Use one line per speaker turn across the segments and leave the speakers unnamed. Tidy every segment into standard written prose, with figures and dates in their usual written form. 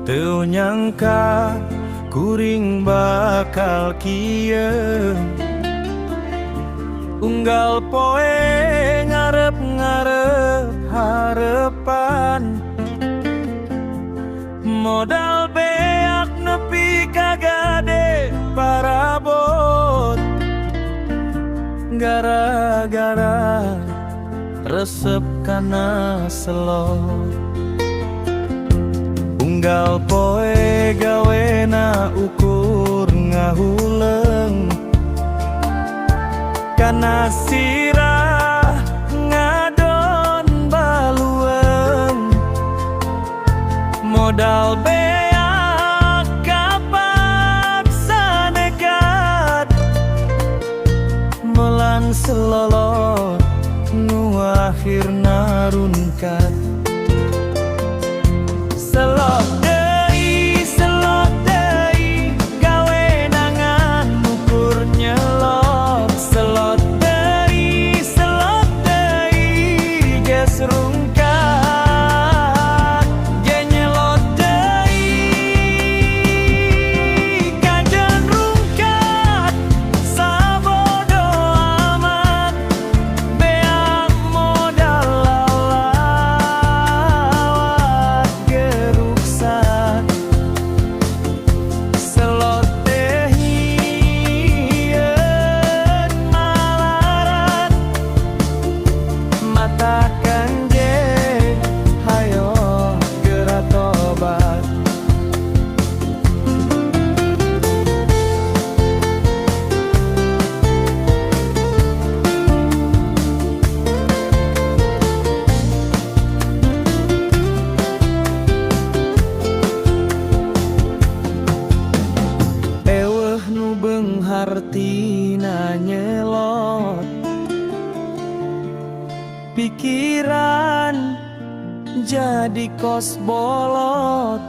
Teu nyangka kuring bakal kieu, unggal poe ngarep-ngarep harepan. Modal beak nepi kagade parabot, gara-gara resep kana selot. Unggal poe gawena ukur ngahuleng, kana sirah ngadon balueng. Modal beak kapaksa nekat, melan selolot nu akhirna runkat. Selot deui, gawe nangan ukur nyelot. Selot deui, geus rungkat. Ge nyelot deui, kajen rungkat. Sabodo amat, beak modal lalawat geruksan. Selot teh hieun malarat, matakan je hayo geura tobat. Eweuh nu beunghartina nyelot, pikiran jadi kos bolot.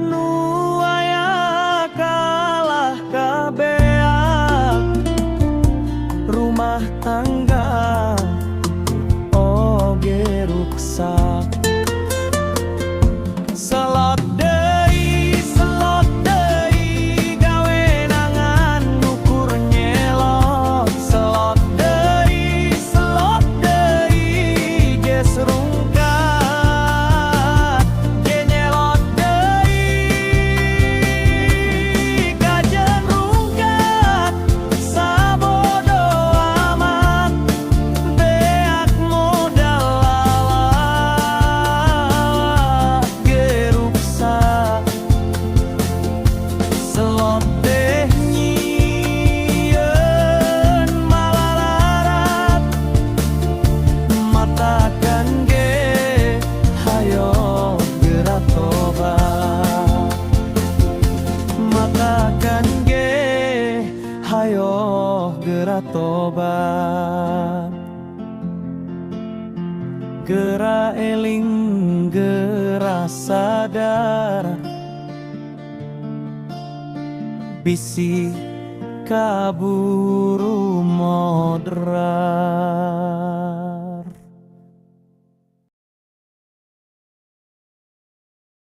Nu aya kalah kabeak, rumah tangga oge ruksak. Selot deui, gawe nangan ukur nyelot. Selot deui, geus rungkat. Ge nyelot deui, kajen rungkat. Sabodo amat, beak modal lalawat geruksak. Selot teh nyieun malalarat, matakan ge hayo geura tobat. Matakan ge hayo geura tobat. Geura eling, geura sadar, bisi kaburu modran.